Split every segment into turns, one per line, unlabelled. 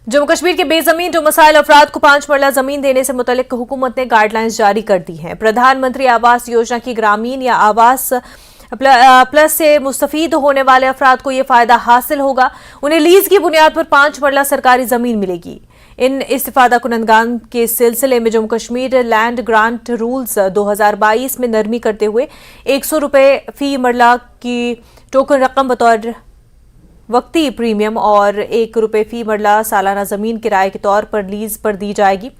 जम्मू कश्मीर के बेजमीन डोमिसाइल अफराद को 5 मरला जमीन देने से मुतल्लिक हुकूमत ने गाइडलाइंस जारी कर दी हैं। प्रधानमंत्री आवास योजना की ग्रामीण या आवास प्लस से मुस्तफीद होने वाले अफराद को ये फायदा हासिल होगा। उन्हें लीज की बुनियाद पर 5 मरला सरकारी जमीन मिलेगी। इन इस्तिफादा कुनंदगान के सिलसिले में Jammu Kashmir land grant rules 2022 में नरमी करते हुए 100 रुपये फी मरला की टोकन रकम बतौर वक्ती प्रीमियम और 1 रुपये फी मरला सालाना जमीन किराए के तौर पर लीज पर दी जाएगी।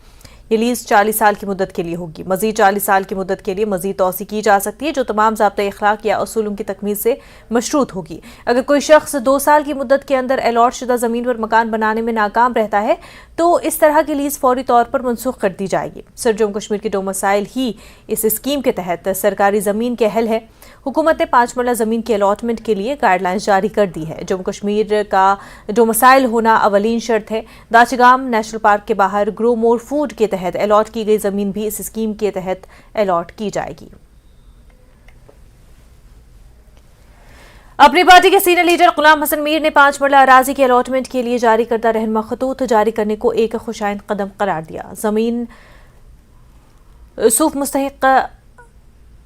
ये लीज 40 साल की मुद्दत के लिए होगी। मजीद 40 साल की मुद्दत के लिए मजीद तौसी की जा सकती है, जो तमाम ज़ाब्ता इखलाक या असूलों की तकमील से मशरूत होगी। अगर कोई शख्स 2 साल की मुद्दत के अंदर अलॉट शुदा ज़मीन पर मकान बनाने में नाकाम रहता है तो इस तरह की लीज फौरी तौर पर मनसूख कर दी जाएगी। सर जम्मू कश्मीर की डोमिसाइल ही इस स्कीम के तहत सरकारी ज़मीन के अहल है। हुकूमत ने 5 मरला ज़मीन की अलॉटमेंट के लिए गाइडलाइंस जारी कर दी है। जम्मू कश्मीर का डोमिसाइल होना अवलीन शर्त है। दाचगाम नेशनल पार्क के बाहर ग्रो मोर फूड के तहत अलॉट की गई ज़मीन भी इस स्कीम के तहत अलॉट की जाएगी। अपनी पार्टी के सीनियर लीडर गुलाम हसन मीर ने 5 मरला अराजी की अलॉटमेंट के लिए जारी करदा रहनुमा खतूत जारी करने को एक खुशाइंद कदम करार दिया। ज़मीन सूफ मुस्तहिक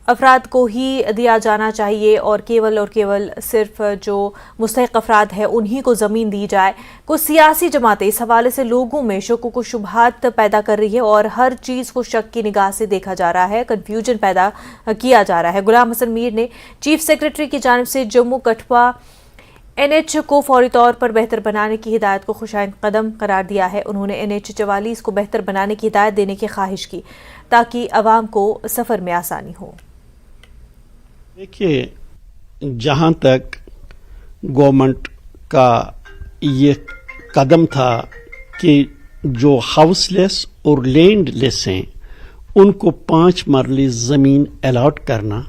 अफराद को ही दिया जाना चाहिए और केवल सिर्फ जो मुस्तहिक अफराद है उन्हीं को ज़मीन दी जाए। कुछ सियासी जमातें इस हवाले से लोगों में शक व शुबहात पैदा कर रही है और हर चीज़ को शक की निगाह से देखा जा रहा है, कन्फ्यूजन पैदा किया जा रहा है। गुलाम हसन मीर ने चीफ सेक्रेटरी की जानिब से जम्मू कठुआ NH को फौरी तौर पर बेहतर बनाने की हिदायत को खुशाइंद कदम करार दिया है। उन्होंने NH 44 को बेहतर बनाने की हिदायत देने की ख्वाहिश की ताकि अवाम को सफ़र में आसानी हो।
देखिए, जहाँ तक गवर्नमेंट का ये कदम था कि जो हाउसलेस और लैंडलेस हैं उनको 5 मरले ज़मीन अलॉट करना,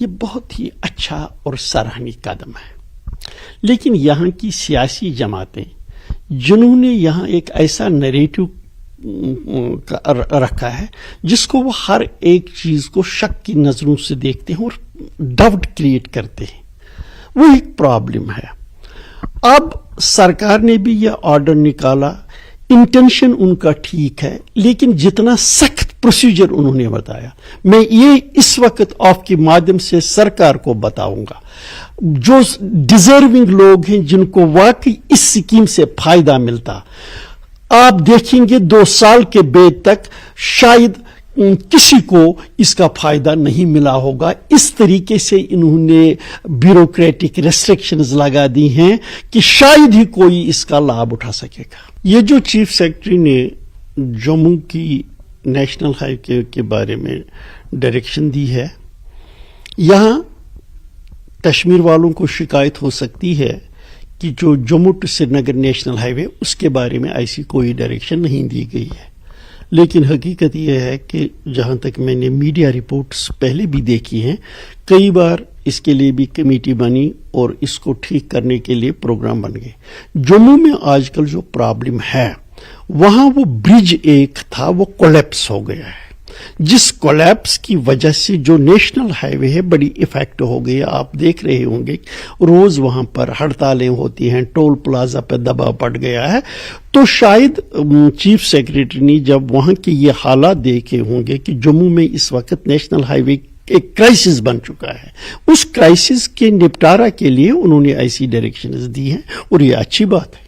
ये बहुत ही अच्छा और सराहनीय कदम है। लेकिन यहाँ की सियासी जमातें जिन्होंने यहाँ एक ऐसा नैरेटिव रखा है जिसको वो हर एक चीज को शक की नजरों से देखते हैं और डाउट क्रिएट करते हैं, वो एक प्रॉब्लम है। अब सरकार ने भी यह ऑर्डर निकाला, इंटेंशन उनका ठीक है, लेकिन जितना सख्त प्रोसीजर उन्होंने बताया, मैं ये इस वक्त आपके माध्यम से सरकार को बताऊंगा। जो डिजर्विंग लोग हैं जिनको वाकई इस स्कीम से फायदा मिलता, आप देखेंगे 2 साल के बाद तक शायद किसी को इसका फायदा नहीं मिला होगा। इस तरीके से इन्होंने ब्यूरोक्रेटिक रेस्ट्रिक्शंस लगा दी हैं कि शायद ही कोई इसका लाभ उठा सकेगा। ये जो चीफ सेक्रेटरी ने जम्मू की नेशनल हाईवे के बारे में डायरेक्शन दी है, यहाँ कश्मीर वालों को शिकायत हो सकती है कि जो Jammu to Srinagar national highway, उसके बारे में ऐसी कोई डायरेक्शन नहीं दी गई है। लेकिन हकीकत यह है कि जहाँ तक मैंने मीडिया रिपोर्ट्स पहले भी देखी हैं, कई बार इसके लिए भी कमेटी बनी और इसको ठीक करने के लिए प्रोग्राम बन गए। जम्मू में आजकल जो प्रॉब्लम है, वहाँ वो ब्रिज एक था, वो कोलैप्स हो गया है, जिस कोलैप्स की वजह से जो नेशनल हाईवे है बड़ी इफेक्ट हो गई है। आप देख रहे होंगे रोज वहां पर हड़तालें होती हैं, टोल प्लाजा पर दबाव पड़ गया है। तो शायद चीफ सेक्रेटरी ने जब वहां के ये हालात देखे होंगे कि जम्मू में इस वक्त नेशनल हाईवे एक क्राइसिस बन चुका है, उस क्राइसिस के निपटारा के लिए उन्होंने ऐसी डायरेक्शंस दी हैं और ये अच्छी बात है।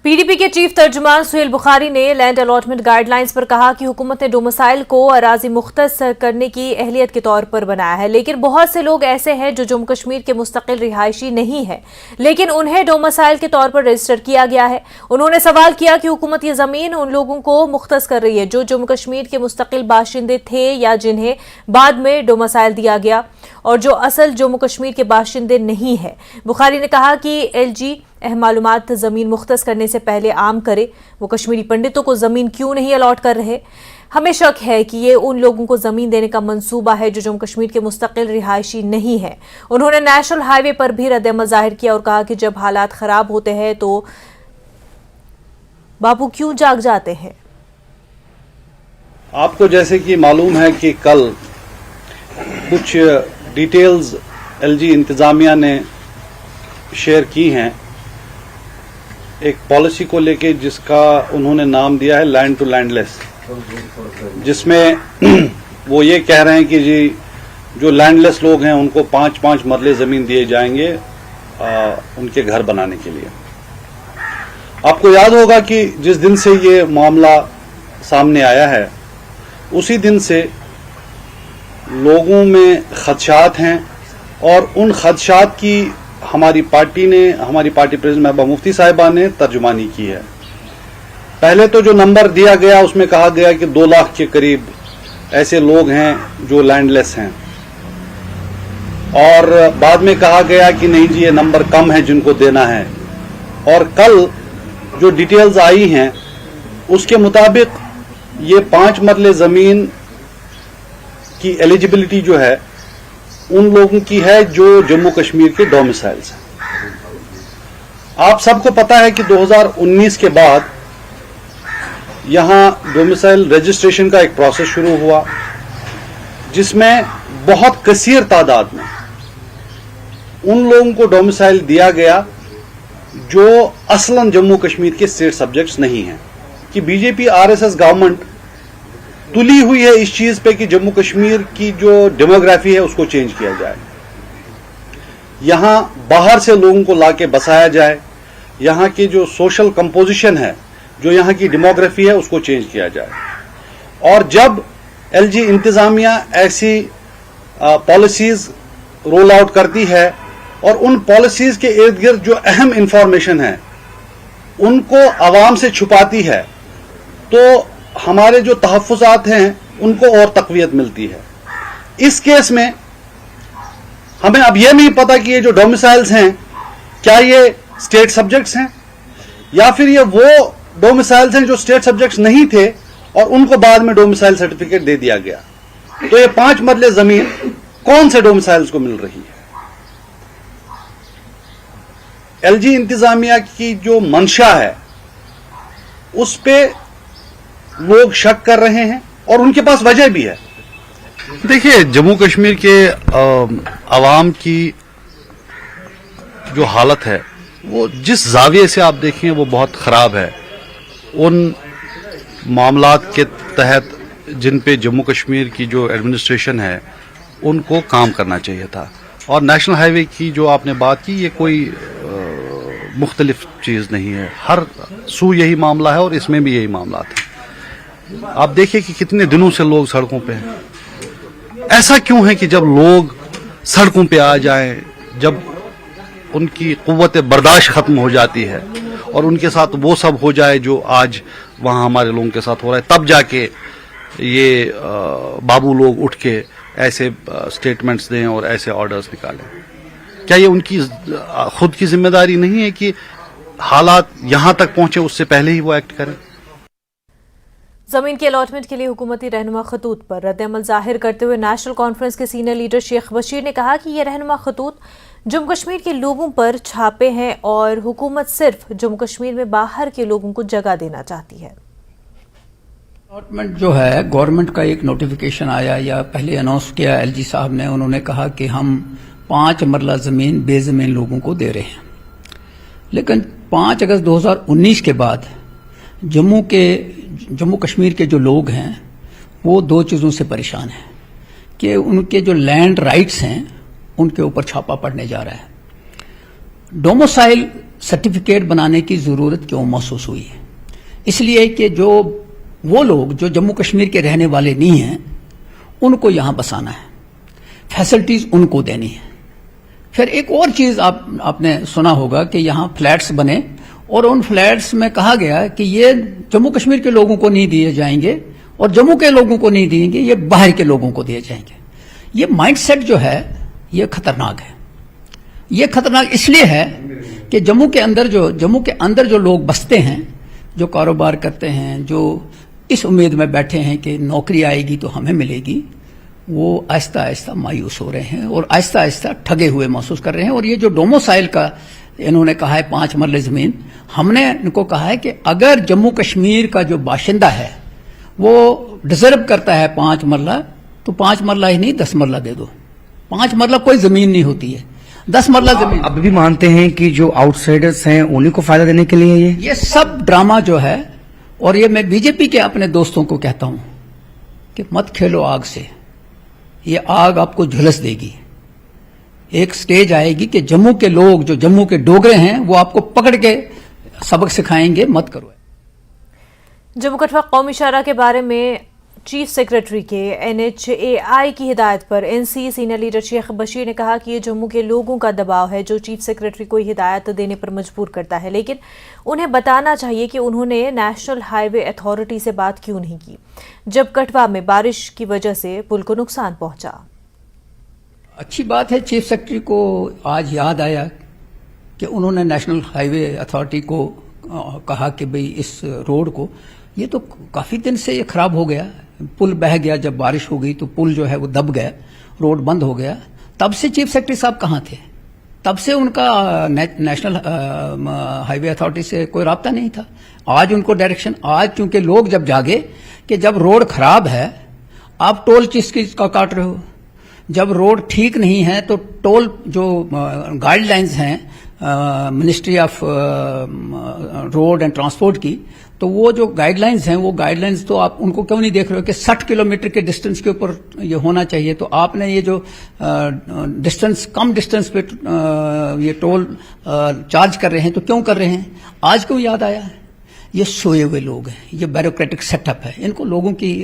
PDP के चीफ तर्जुमान सुहेल बुखारी ने लैंड अलॉटमेंट गाइडलाइंस पर कहा कि हुकूमत ने डोमिसाइल को अराजी मुख्तस करने की अहलियत के तौर पर बनाया है, लेकिन बहुत से लोग ऐसे हैं जो जम्मू कश्मीर के मुस्तकिल रिहायशी नहीं है, लेकिन उन्हें डोमिसाइल के तौर पर रजिस्टर किया गया है। उन्होंने सवाल किया कि हुकूमत ये जमीन उन लोगों को मुख्तस कर रही है जो जम्मू कश्मीर के मुस्तकिल बाशिंदे थे या जिन्हें बाद में डोमिसाइल दिया गया और जो असल जम्मू कश्मीर के बाशिंदे नहीं है। बुखारी ने कहा कि LG मालूमात ज़मीन मुख्तस करने से पहले आम करे। वो कश्मीरी पंडितों को ज़मीन क्यों नहीं अलॉट कर रहे? हमें शक है कि ये उन लोगों को ज़मीन देने का मंसूबा है जो जम्मू कश्मीर के मुस्तकिल रिहायशी नहीं है। उन्होंने नेशनल हाईवे पर भी रद्द-ए-अमल जाहिर किया और कहा कि जब हालात ख़राब होते हैं तो बापू क्यों जाग जाते हैं।
आपको जैसे कि मालूम है कि कल कुछ डिटेल्स LG इंतज़ामिया ने शेयर की हैं एक पॉलिसी को लेके जिसका उन्होंने नाम दिया है लैंड टू लैंडलेस, जिसमें वो ये कह रहे हैं कि जी जो लैंडलेस लोग हैं उनको 5-5 मरले जमीन दिए जाएंगे उनके घर बनाने के लिए। आपको याद होगा कि जिस दिन से ये मामला सामने आया है उसी दिन से लोगों में खदशात हैं और उन खदशात की हमारी पार्टी प्रेसिडेंट महबूबा मुफ्ती साहिबा ने तर्जुमानी की है। पहले तो जो नंबर दिया गया उसमें कहा गया कि 2 लाख के करीब ऐसे लोग हैं जो लैंडलेस हैं, और बाद में कहा गया कि नहीं जी ये नंबर कम है जिनको देना है। और कल जो डिटेल्स आई हैं उसके मुताबिक ये 5 मरले जमीन की एलिजिबिलिटी जो है उन लोगों की है जो जम्मू कश्मीर के डोमिसाइल्स हैं। आप सबको पता है कि 2019 के बाद यहां डोमिसाइल रजिस्ट्रेशन का एक प्रोसेस शुरू हुआ जिसमें बहुत कसीर तादाद में उन लोगों को डोमिसाइल दिया गया जो असलन जम्मू कश्मीर के स्टेट सब्जेक्ट्स नहीं हैं। कि बीजेपी आरएसएस गवर्नमेंट तुली हुई है इस चीज पे कि जम्मू कश्मीर की जो डेमोग्राफी है उसको चेंज किया जाए, यहां बाहर से लोगों को लाके बसाया जाए, यहां की जो सोशल कंपोजिशन है, जो यहां की डेमोग्राफी है उसको चेंज किया जाए। और जब एलजी इंतजामिया ऐसी पॉलिसीज रोल आउट करती है और उन पॉलिसीज के इर्द गिर्द जो अहम इंफॉर्मेशन है उनको आवाम से छुपाती है, तो हमारे जो तहफ्फुज़ात हैं उनको और तक़वियत मिलती है। इस केस में हमें अब यह नहीं पता कि ये जो डोमिसाइल्स हैं क्या ये स्टेट सब्जेक्ट्स हैं या फिर ये वो डोमिसाइल्स हैं जो स्टेट सब्जेक्ट्स नहीं थे और उनको बाद में डोमिसाइल सर्टिफिकेट दे दिया गया। तो ये 5 मरले जमीन कौन से डोमिसाइल्स को मिल रही है? एलजी इंतजामिया की जो मंशा है उस पे लोग शक कर रहे हैं और उनके पास वजह भी है।
देखिए, जम्मू कश्मीर के आवाम की जो हालत है वो जिस जाविये से आप देखें वो बहुत ख़राब है। उन मामलात के तहत जिन पे जम्मू कश्मीर की जो एडमिनिस्ट्रेशन है उनको काम करना चाहिए था। और नेशनल हाईवे की जो आपने बात की, ये कोई मुख्तलिफ चीज़ नहीं है, हर सू यही मामला है और इसमें भी यही मामला है। आप देखिए कि कितने दिनों से लोग सड़कों पे हैं। ऐसा क्यों है कि जब लोग सड़कों पे आ जाएं, जब उनकी कुव्वत बर्दाश्त खत्म हो जाती है और उनके साथ वो सब हो जाए जो आज वहाँ हमारे लोगों के साथ हो रहा है, तब जाके ये बाबू लोग उठ के ऐसे स्टेटमेंट्स दें और ऐसे ऑर्डर्स निकालें। क्या ये उनकी खुद की जिम्मेदारी नहीं है कि हालात यहाँ तक पहुंचे उससे पहले ही वो एक्ट करें?
जमीन के अलॉटमेंट के लिए हुकूमती रहनुमा खतूत पर रद्द-ए-अमल जाहिर करते हुए नेशनल कॉन्फ्रेंस के सीनियर लीडर शेख बशीर ने कहा कि ये रहनुमा खतूत जम्मू कश्मीर के लोगों पर छापे हैं और हुकूमत सिर्फ जम्मू कश्मीर में बाहर के लोगों को जगह देना चाहती है।
अलॉटमेंट जो है, गवर्नमेंट का एक नोटिफिकेशन आया या पहले अनाउंस किया एलजी साहब ने, उन्होंने कहा कि हम 5 मरला जमीन बेजमीन लोगों को दे रहे हैं। लेकिन 5 अगस्त 2019 के बाद जम्मू कश्मीर के जो लोग हैं वो 2 चीज़ों से परेशान हैं कि उनके जो लैंड राइट्स हैं उनके ऊपर छापा पड़ने जा रहा है। डोमिसाइल सर्टिफिकेट बनाने की ज़रूरत क्यों महसूस हुई है? इसलिए कि जो वो लोग जो जम्मू कश्मीर के रहने वाले नहीं हैं उनको यहाँ बसाना है, फैसिलिटीज़ उनको देनी है। फिर एक और चीज़ आपने सुना होगा कि यहाँ फ्लैट्स बने और उन फ्लैट्स में कहा गया कि ये जम्मू कश्मीर के लोगों को नहीं दिए जाएंगे और जम्मू के लोगों को नहीं देंगे, ये बाहर के लोगों को दिए जाएंगे। ये माइंडसेट जो है ये खतरनाक है। ये खतरनाक इसलिए है कि जम्मू के अंदर जो लोग बसते हैं, जो कारोबार करते हैं, जो इस उम्मीद में बैठे हैं कि नौकरी आएगी तो हमें मिलेगी, वो आहिस्ता आहिस्ता मायूस हो रहे हैं और आहिस्ता आहिस्ता ठगे हुए महसूस कर रहे हैं। और ये जो डोमिसाइल का इन्होंने कहा है 5 मरले जमीन, हमने इनको कहा है कि अगर जम्मू कश्मीर का जो बाशिंदा है वो डिजर्व करता है 5 मरला, तो 5 मरला ही नहीं 10 मरला दे दो। 5 मरला कोई जमीन नहीं होती है। 10 मरला जमीन।
अब भी मानते हैं कि जो आउटसाइडर्स हैं उन्हीं को फायदा देने के लिए
ये सब ड्रामा जो है, और ये मैं बीजेपी के अपने दोस्तों को कहता हूं कि मत खेलो आग से, ये आग आपको झुलस देगी। एक स्टेज आएगी कि जम्मू के लोग, जो जम्मू के डोगरे हैं, वो आपको पकड़ के सबक सिखाएंगे, मत करो।
जम्मू कठवा कौमी शाहरा के बारे में चीफ सेक्रेटरी के NHAI की हिदायत पर NC senior leader Sheikh Bashir ने कहा कि ये जम्मू के लोगों का दबाव है जो चीफ सेक्रेटरी को हिदायत देने पर मजबूर करता है, लेकिन उन्हें बताना चाहिए कि उन्होंने नेशनल हाईवे अथॉरिटी से बात क्यों नहीं की जब कठवा में बारिश की वजह से पुल को नुकसान पहुंचा।
अच्छी बात है, चीफ सेक्रेटरी को आज याद आया कि उन्होंने नेशनल हाईवे अथॉरिटी को कहा कि भाई इस रोड को, ये तो काफी दिन से ये खराब हो गया, पुल बह गया, जब बारिश हो गई तो पुल जो है वो दब गया, रोड बंद हो गया। तब से चीफ सेक्रेटरी साहब कहाँ थे? तब से उनका नेशनल हाईवे अथॉरिटी से कोई राब्ता नहीं था। आज उनको डायरेक्शन, आज क्योंकि लोग जब जागे कि जब रोड खराब है आप टोल किस का काट रहे हो, जब रोड ठीक नहीं है तो टोल जो गाइडलाइंस हैं ministry of road and transport की, तो वो जो गाइडलाइंस हैं, वो गाइडलाइंस तो आप उनको क्यों नहीं देख रहे हो कि 60 किलोमीटर के डिस्टेंस के ऊपर ये होना चाहिए। तो आपने ये जो डिस्टेंस, कम डिस्टेंस पे ये टोल चार्ज कर रहे हैं, तो क्यों कर रहे हैं? आज क्यों याद आया है? ये सोए हुए लोग हैं, ये ब्यूरोक्रेटिक सेटअप है, इनको लोगों की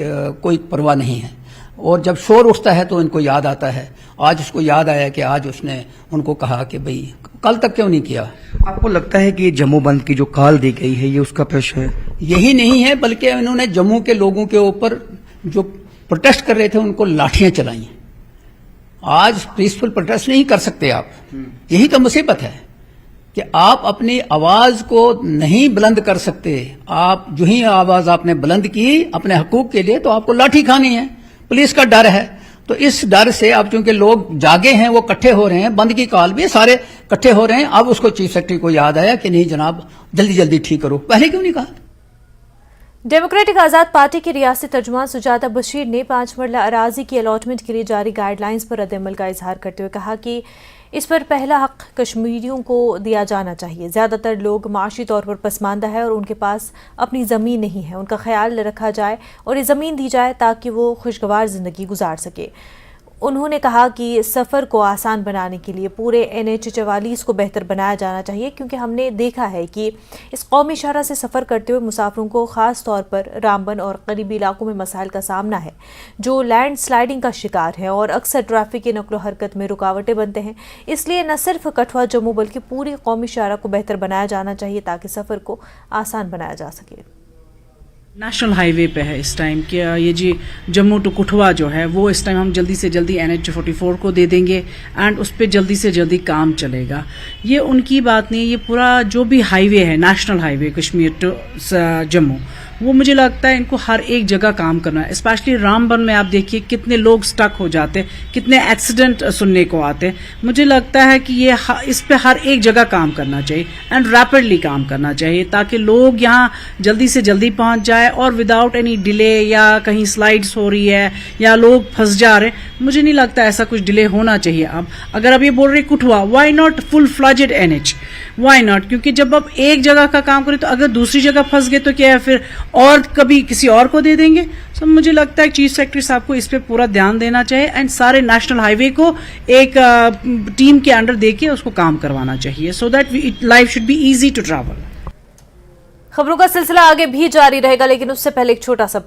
कोई परवाह नहीं है, और जब शोर उठता है तो इनको याद आता है। आज उसको याद आया कि आज उसने उनको कहा कि भाई कल तक क्यों नहीं किया।
आपको लगता है कि जम्मू बंद की जो कॉल दी गई है ये उसका प्रेशर है?
यही नहीं है, बल्कि इन्होंने जम्मू के लोगों के ऊपर जो प्रोटेस्ट कर रहे थे उनको लाठियां चलाई। आज पीसफुल प्रोटेस्ट नहीं कर सकते आप, यही तो मुसीबत है कि आप अपनी आवाज को नहीं बुलंद कर सकते। आप जो ही आवाज आपने बुलंद की अपने हकूक के लिए, तो आपको लाठी खानी है, पुलिस का डर है। तो इस डर से अब चूंकि लोग जागे हैं, वो इकट्ठे हो रहे हैं, बंद की कॉल भी सारे इकट्ठे हो रहे हैं। अब उसको चीफ सेक्रेटरी को याद आया कि नहीं जनाब, जल्दी जल्दी ठीक करो, पहले क्यों नहीं कहा?
डेमोक्रेटिक आजाद पार्टी की रियासती तर्जुमान सुजाता बशीर ने 5 मरला अराजी की अलॉटमेंट के लिए जारी गाइडलाइंस पर रद्द-ए-अमल का इजहार करते हुए कहा कि इस पर पहला हक कश्मीरियों को दिया जाना चाहिए। ज्यादातर लोग माशी तौर पर पसमानदा है और उनके पास अपनी ज़मीन नहीं है, उनका ख्याल रखा जाए और ये ज़मीन दी जाए ताकि वो खुशगवार ज़िंदगी गुजार सके। उन्होंने कहा कि सफ़र को आसान बनाने के लिए पूरे NH-44 को बेहतर बनाया जाना चाहिए, क्योंकि हमने देखा है कि इस कौमी शाहरा से सफ़र करते हुए मुसाफिरों को ख़ास तौर पर रामबन और करीबी इलाकों में मसाइल का सामना है, जो लैंड स्लाइडिंग का शिकार है और अक्सर ट्रैफिक की नकलो हरकत में रुकावटें बनते हैं। इसलिए न सिर्फ कठवा जम्मू बल्कि पूरी कौमी शाहरा को बेहतर बनाया जाना चाहिए ताकि सफ़र को आसान बनाया जा सके।
नेशनल हाईवे पे है इस टाइम कि ये जी जम्मू टू कठवा जो है वो इस टाइम हम जल्दी से जल्दी NH-44 को दे देंगे एंड उस पर जल्दी से जल्दी काम चलेगा। ये उनकी बात नहीं, ये पूरा जो भी हाईवे है, national highway Kashmir to Jammu, वो मुझे लगता है इनको हर एक जगह काम करना है। स्पेशली रामबन में आप देखिए कितने लोग स्टक हो जाते, कितने एक्सीडेंट सुनने को आते। मुझे लगता है कि ये इस पे हर एक जगह काम करना चाहिए एंड रैपिडली काम करना चाहिए ताकि लोग यहाँ जल्दी से जल्दी पहुंच जाए और विदाउट एनी डिले, या कहीं स्लाइड्स हो रही है या लोग फंस जा रहे, मुझे नहीं लगता ऐसा कुछ डिले होना चाहिए। अब अगर आप ये बोल रहे Kathua, why not full fledged NH, why not? क्योंकि जब आप एक जगह का काम करें तो अगर दूसरी जगह फंस गए तो क्या है, फिर और कभी किसी और को दे देंगे। तो मुझे लगता है चीफ सेक्रेटरी साहब को इस पे पूरा ध्यान देना चाहिए एंड सारे नेशनल हाईवे को एक टीम के अंडर देके उसको काम करवाना चाहिए, so that life should be easy to travel.
खबरों का सिलसिला आगे भी जारी रहेगा, लेकिन उससे पहले एक छोटा सा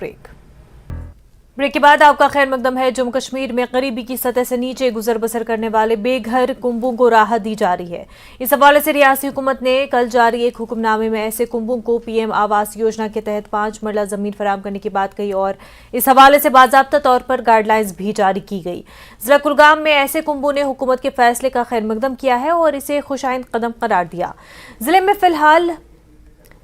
ब्रेक के बाद आपका खैर मकदम है। जम्मू कश्मीर में गरीबी की सतह से नीचे गुजर बसर करने वाले बेघर कुंबों को राहत दी जा रही है। इस हवाले से रियासती हुकूमत ने कल जारी एक हुक्मनामे में ऐसे कुंबों को PM आवास योजना के तहत 5 मरला जमीन फराहम करने की बात कही और इस हवाले से बाज़ाब्ता तौर पर गाइडलाइंस भी जारी की गई। जिला कुलगाम में ऐसे कुंबों ने हुकूमत के फैसले का खैर मकदम किया है और इसे खुशाइंद कदम करार दिया। जिले में फिलहाल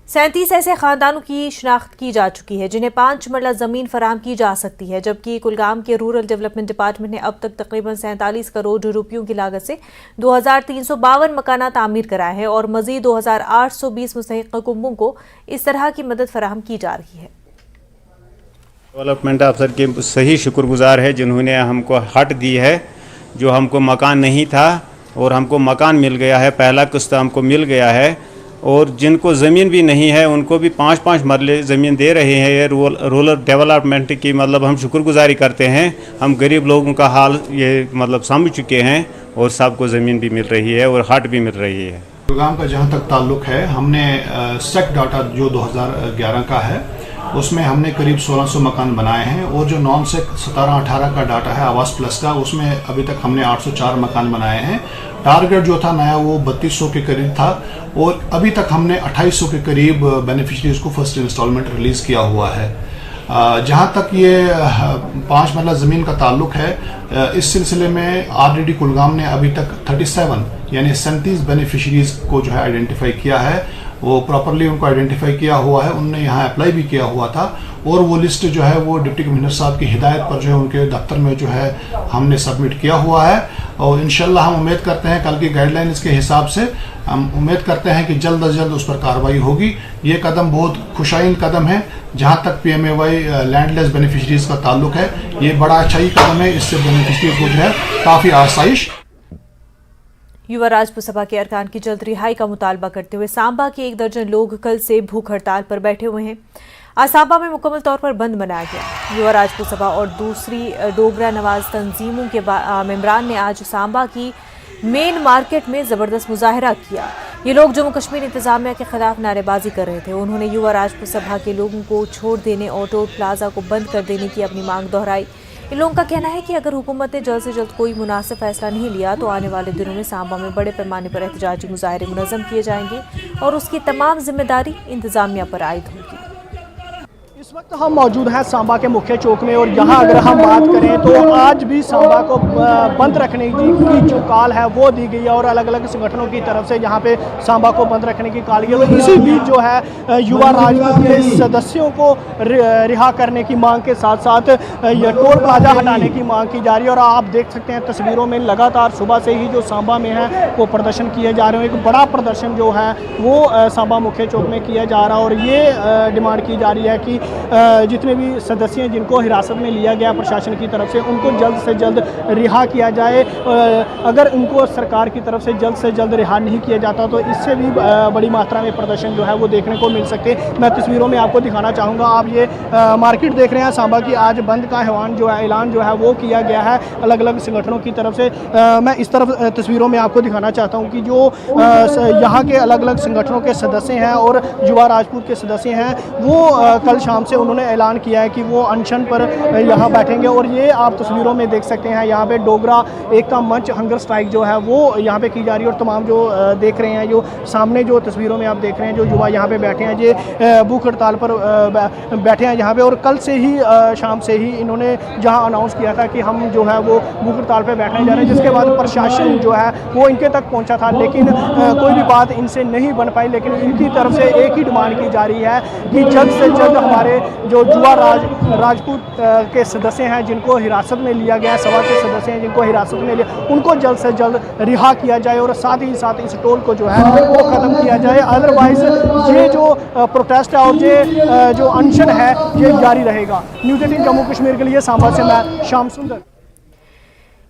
37 ऐसे खानदानों की शिनाख्त की जा चुकी है जिन्हें 5 मरला जमीन फराहम की जा सकती है, जबकि कुलगाम के रूरल डेवलपमेंट डिपार्टमेंट ने अब तक तकरीबन 47 करोड़ रुपयों की लागत से 2352 मकाना तामीर कराए हैं और मजीद 2820 मुस्तहिक कुंबों को इस तरह की मदद फराहम की जा रही है।
डेवलपमेंट अफसर के सही शुक्रगुजार है जिन्होंने हमको हट दी है, जो हमको मकान नहीं था और हमको मकान मिल गया है, पहला किस्त हमको मिल गया है। और जिनको ज़मीन भी नहीं है उनको भी 5-5 मरले ज़मीन दे रहे हैं। ये रूरल डेवलपमेंट की मतलब हम शुक्रगुजारी करते हैं। हम गरीब लोगों का हाल ये मतलब समझ चुके हैं और सबको ज़मीन भी मिल रही है और हट भी मिल रही है।
कुलगाम का जहाँ तक ताल्लुक है, हमने सेक डाटा जो 2011 का है उसमें हमने करीब 1600 मकान बनाए हैं, और जो नॉन सेक 17-18 का डाटा है आवास प्लस का, उसमें अभी तक हमने 804 मकान बनाए हैं। टारगेट जो था नया वो 3200 के करीब था, और अभी तक हमने 2800 के करीब बेनिफिशरीज को फर्स्ट इंस्टॉलमेंट रिलीज़ किया हुआ है। जहाँ तक ये 5 मरला ज़मीन का ताल्लुक है, इस सिलसिले में RDD कुलगाम ने अभी तक 37 यानी 37 बेनिफिशरीज को जो है आइडेंटिफाई किया है। वो प्रॉपरली उनको आइडेंटिफाई किया हुआ है, उनने यहाँ अप्लाई भी किया हुआ था, और वो लिस्ट जो है वो डिप्टी कमिश्नर साहब की हिदायत पर जो है उनके दफ्तर में जो है हमने सबमिट किया हुआ है। और इंशाल्लाह हम उम्मीद करते हैं कल की गाइडलाइंस के हिसाब से हम उम्मीद करते हैं कि जल्द अज जल्द उस पर कार्रवाई होगी। ये कदम बहुत खुशाइन कदम है। जहाँ तक PMAY लैंडलेस बेनिफिशरीज का ताल्लुक है, ये बड़ा अच्छा ही कदम है। इससे बेनिफिशरीज को जो है काफ़ी आसाइश।
युवा राजपूत सभा के अरकान की जल्द रिहाई का मुतालबा करते हुए सांबा के 1 दर्जन लोग कल से भूख हड़ताल पर बैठे हुए हैं। आज सांबा में मुकम्मल तौर पर बंद मनाया गया। युवा राजपूत सभा और दूसरी डोगरा नवाज तंजीमों के मेंबरान ने आज सांबा की मेन मार्केट में ज़बरदस्त मुजाहरा किया। ये लोग जम्मू कश्मीर इंतजामिया के खिलाफ नारेबाजी कर रहे थे। उन्होंने युवा राजपूत सभा के लोगों को छोड़ देने और टोल प्लाजा को बंद कर देने की अपनी मांग दोहराई। इन लोगों का कहना है कि अगर हुकूमत ने जल्द से जल्द कोई मुनासिब फैसला नहीं लिया तो आने वाले दिनों में सांबा में बड़े पैमाने पर एहतजाजी मुजाहरे मुनज़्ज़म किए जाएंगे और उसकी तमाम जिम्मेदारी इंतजामिया पर आयद होगी।
इस वक्त हम मौजूद हैं सांबा के मुख्य चौक में, और यहाँ अगर हम बात करें तो आज भी सांबा को बंद रखने की जो कॉल है वो दी गई है, और अलग अलग संगठनों की तरफ से यहाँ पे सांबा को बंद रखने की कॉल की है। इसी बीच जो है युवा राजपूत के सदस्यों को रिहा करने की मांग के साथ साथ ये टोल प्लाजा हटाने की मांग की जा रही है। और आप देख सकते हैं तस्वीरों में लगातार सुबह से ही जो सांबा में है वो प्रदर्शन किए जा रहे हैं। एक बड़ा प्रदर्शन जो है वो सांबा मुख्य चौक में किया जा रहा है, और ये डिमांड की जा रही है कि जितने भी सदस्य हैं जिनको हिरासत में लिया गया प्रशासन की तरफ से, उनको जल्द से जल्द रिहा किया जाए। अगर उनको सरकार की तरफ से जल्द रिहा नहीं किया जाता तो इससे भी बड़ी मात्रा में प्रदर्शन जो है वो देखने को मिल सकते हैं। मैं तस्वीरों में आपको दिखाना चाहूँगा। आप ये मार्केट देख रहे हैं सांबा की। आज बंद का ऐलान जो है वो किया गया है अलग अलग संगठनों की तरफ से। मैं इस तरफ तस्वीरों में आपको दिखाना चाहता हूँ कि जो यहाँ के अलग अलग संगठनों के सदस्य हैं और युवा राजपूत के सदस्य हैं, वो कल शाम से उन्होंने ऐलान किया है कि वो अनशन पर यहाँ बैठेंगे। और ये आप तस्वीरों में देख सकते हैं, यहाँ पे डोगरा एकता मंच हंगर स्ट्राइक जो है वो यहाँ पे की जा रही है। और तमाम जो देख रहे हैं, जो सामने जो तस्वीरों में आप देख रहे हैं, जो युवा यहाँ पे बैठे हैं, ये भूख हड़ताल पर बैठे हैं यहाँ पे। और कल से ही शाम से ही इन्होंने जहाँ अनाउंस किया था कि हम जो है वो भूख हड़ताल पर बैठने जा रहे हैं, जिसके बाद प्रशासन जो है वो इनके तक पहुँचा था, लेकिन कोई भी बात इनसे नहीं बन पाई। लेकिन इनकी तरफ से एक ही डिमांड की जा रही है कि जल्द से जल्द हमारे जो युवा राजपूत के सदस्य हैं जिनको हिरासत में लिया गया है, सभा के सदस्य हैं जिनको हिरासत में लिया, उनको जल्द से जल्द रिहा किया जाए और साथ ही साथ इस टोल को जो है वो ख़त्म किया जाए। अदरवाइज ये जो प्रोटेस्ट है और ये जो अनशन है ये जारी रहेगा। न्यूज़ 18 जम्मू कश्मीर के लिए सांबा से मैं श्याम सुंदर।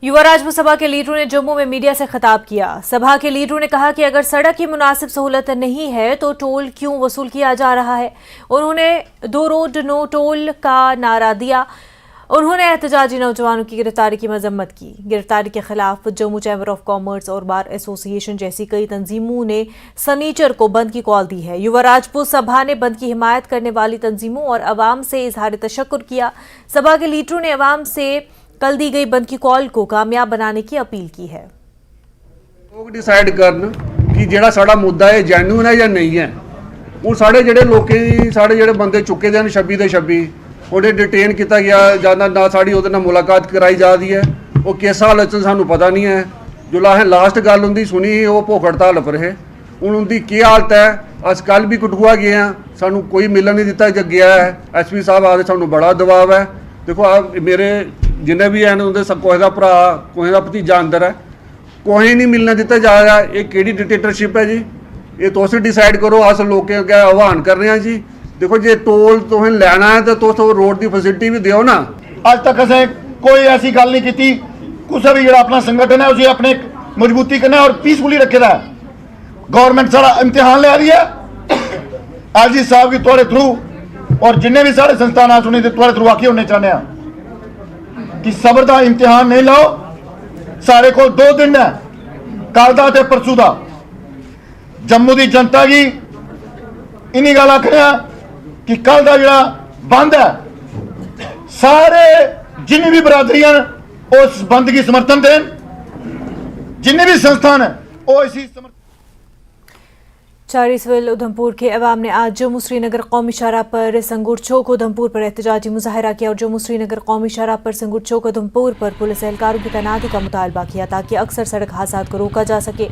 युवा राजपूत सभा के लीडरों ने जम्मू में मीडिया से खिताब किया। सभा के लीडरों ने कहा कि अगर सड़क की मुनासिब सहूलत नहीं है तो टोल क्यों वसूल किया जा रहा है। उन्होंने 2 रोड नो टोल का नारा दिया। उन्होंने एहतजाजी नौजवानों की गिरफ्तारी की मजम्मत की। गिरफ्तारी के खिलाफ जम्मू चैम्बर ऑफ कॉमर्स और बार एसोसिएशन जैसी कई तंजीमों ने सनीचर को बंद की कॉल दी है। युवा राजपूत सभा ने बंद की हिमायत करने वाली तंजीमों और अवाम से इजहार तशक्कुर किया। सभा के लीडरों ने अवाम से कल दी गई बंद की कॉल को कामयाब बनाने की अपील की है।
लोग डिसाइड करन कि जेड़ा साड़ा मुद्दा है जेन्युइन है या नहीं है। और साढ़े जेड़े लोकें साढ़े जेड़े बंदे चुके दे 26 दे 26 ਉਹਦੇ डिटेन किया गया जाना ना साड़ी ਉਹਦੇ ਨਾਲ मुलाकात कराई जा रही है। वो किस हालत च सानू पता नहीं है। जो लास्ट गल उनकी सुनी वो भुख हड़ताल पर है। हुण उनकी की हालत है। अस कल भी कठुआ गए हैं, सानू कोई मिलन नहीं दिता गया है। SP साहब आदे सानू बड़ा दबाव है। देखो आप मेरे जिन्हें भी हैं उनके कोहे का भरा कोहे का भतीजा अंदर है, कोई नहीं मिलना दिता जा रहा। ये केड़ी डिक्टेटरशिप है जी? ये तुम डिसाइड करो। अस लोगों के आह्वान कर रहे हैं जी। देखो जे टोल तुम्हें लैना है तो तुम रोड की फैसिलिटी भी दियो ना।
अज तक असें कोई ऐसी गल नहीं की। कुछ भी जो अपना संगठन है उसे अपने मजबूती करना और पीसफुली रखे दा गवर्नमेंट सारा इम्तिहान ले रही है एलजी साहब की थोड़े थ्रू और जिन्ने भी सारे संस्थान आ सुनी थोड़े थ्रू आके होने चाहते हैं कि सबर का इम्तिहान नहीं लाओ सारे को 2 दिन है कल दा ते परसों दा जम्मू की जनता की इन्हीं गल आखने कि कल का जो बंद है सारे जिन्नी भी बरादरियां उस बंद की समर्थन देन जिन्ने भी संस्थान है वो इसी
चारिसवेल उधमपुर के अवाम ने आज जम्मू श्रीनगर कौमी शाहराह पर संगूर चौक उधमपुर पर एहतजाजी मुजाहरा किया और जम्मू श्रीनगर कौमी शाहराह पर संगूर चौक उधमपुर पर पुलिस एहलकारों की तैनाती का मुतालबा किया ताकि अक्सर सड़क हादसात को रोका जा सके।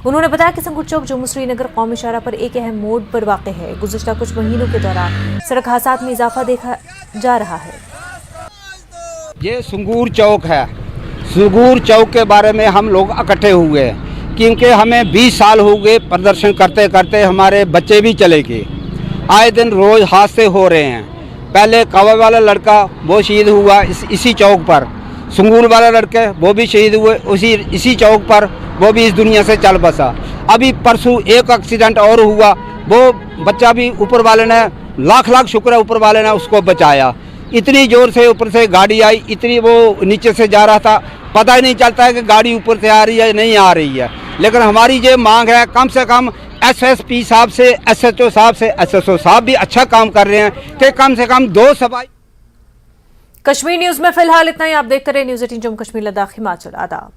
उन्होंने बताया कि संगूर चौक जम्मू श्रीनगर कौमी शाहराह पर एक अहम मोड़ पर वाक़ है। गुज़िश्ता कुछ महीनों के दौरान सड़क हादसात में इजाफा देखा जा रहा है।
ये संगूर चौक है। संगूर चौक के बारे में हम लोग इकट्ठे हुए हैं क्योंकि हमें 20 साल हो गए प्रदर्शन करते करते, हमारे बच्चे भी चले गए। आए दिन रोज़ हादसे हो रहे हैं। पहले कवा वाला लड़का वो शहीद हुआ इसी चौक पर, संगूर वाला लड़के वो भी शहीद हुए इसी चौक पर, वो भी इस दुनिया से चल बसा। अभी परसों एक एक्सीडेंट और हुआ, वो बच्चा भी ऊपर वाले ने लाख शुक्र है ऊपर वाले ने उसको बचाया। इतनी ज़ोर से ऊपर से गाड़ी आई, इतनी वो नीचे से जा रहा था, पता ही नहीं चलता है कि गाड़ी ऊपर से आ रही है नहीं आ रही है। लेकिन हमारी ये मांग है कम से कम एसएसपी साहब से, एसएचओ साहब से, एसएसओ साहब भी अच्छा काम कर रहे हैं कि कम से कम 2 सफाई।
कश्मीर न्यूज़ में फिलहाल इतना ही। आप देखते रहे न्यूज़ 18 जम्मू कश्मीर लद्दाख हिमाचल। आदाब।